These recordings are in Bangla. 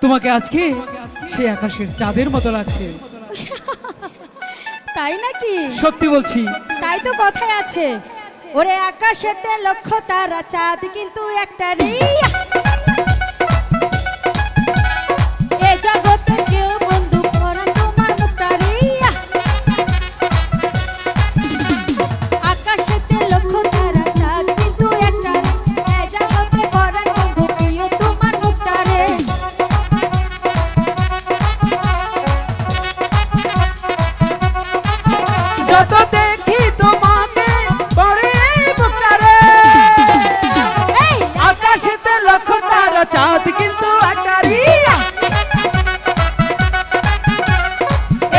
তোমাকে আজকে সে আকাশের চাঁদের মতো লাগছে। তাই নাকি? সত্যি বলছি। তাই তো কথায় আছে, ওরে আকাশেতে লক্ষ তারা, চাঁদ কিন্তু একটা রে। এ জগতে কেউ বন্ধু করে তোমার মুক্তারি। আকাশেতে লক্ষ তারা, চাঁদ কিন্তু একটা রে। এ জগতে করে বন্ধু প্রিয় তোমার মুক্তারে। যত দেখি তোমাকে পরে মুক্তারে, আকাশেতে লক্ষ তারা, চাঁদ কিন্তু আকারি।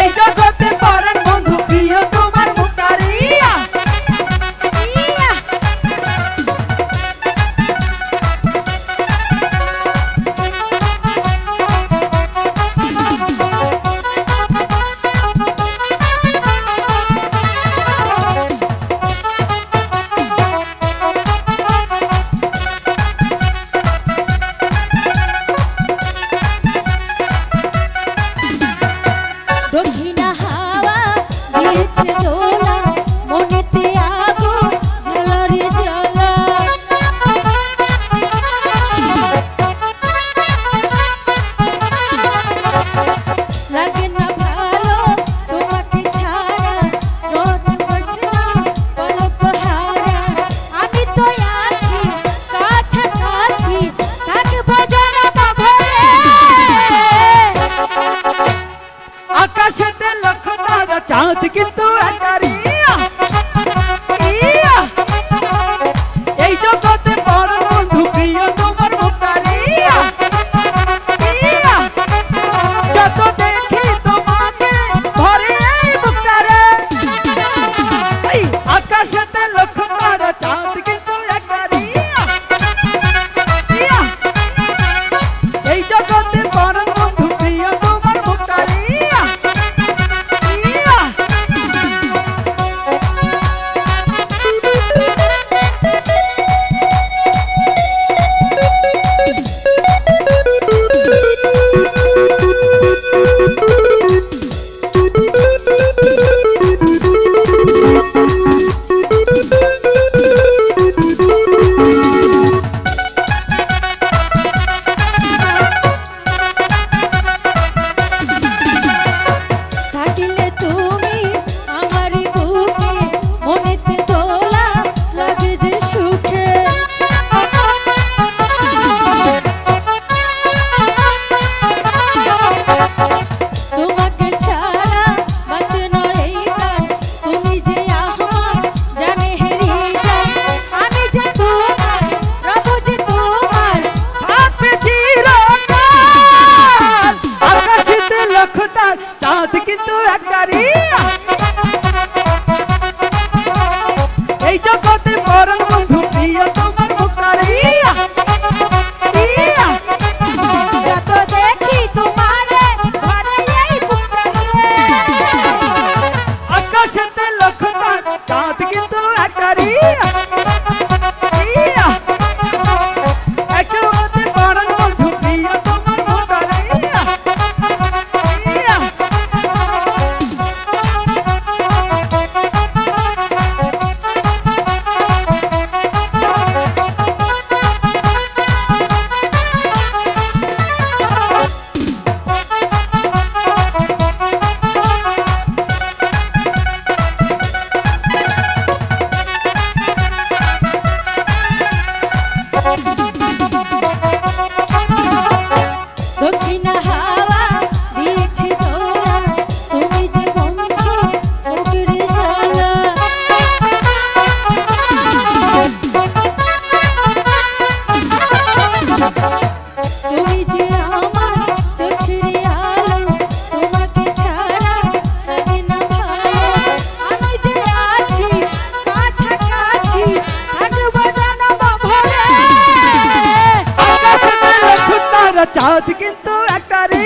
এই জগতে পরাণ বন্ধু প্রিয় তোমার মুক্তারি। দক্ষিণা হাওয়া দিয়েছে দোলা, মনেতে আগুন জ্বালারে জ্বালা। লাগে না ভালো তোমাকে ছাড়া, রোদ পড়ছে না পলক হারা। আমি তো আছি কাছাকাছি, থাকবো জনতা ভরে। আকাশেতে লক্ষ তারা, চাঁদ কিন্তু আকারি। এই জগতে পরাণ বন্ধু প্রিয় তোমার মুক্তারি। যত দেখি তোমাকে ভরে এই মুক্তারে, আকাশেতে লক্ষ তারা, চাঁদ কিন্তু আকারি। এই জগতে পরাণ বন্ধু প্রিয় তোমার মুক্তারি। থাকিলে তুমি আমারই বুকে, মনেতে দোলা লাগে যে সুখে। তোমাকে ছাড়া বাঁচে না এই প্রাণ, তুমি যে আমার জানে হেরিয়ে যায়। আমি যে তোমার, রব যে তোমার। থাকবে চিরকাল। আকাশেতে লক্ষ তারা, চাঁদ কিন্তু আকারি। এই জগতে পরাণ বন্ধু প্রিয় তোমার মুক্তারি। যত দেখি তোমারে ঘরে এই বুকটারে। আকাশেতে লক্ষ তারা, চাঁদ কিন্তু আকারি। একেবারে পরাণ বন্ধু প্রিয় তোমার মুক্তারি। দক্ষিণা হাওয়া দিয়েছে দোলা, তুমি যে বন্ধু মুখের জ্বালা। তুমি যে আমার চোখের আলো, তোমাকে ছাড়া লাগে না ভালো। আমি যে আছি কাছাকাছি, থাকবো জনতা ভরে। আকাশেতে লক্ষ তারা, চাঁদ কিন্তু আকারি।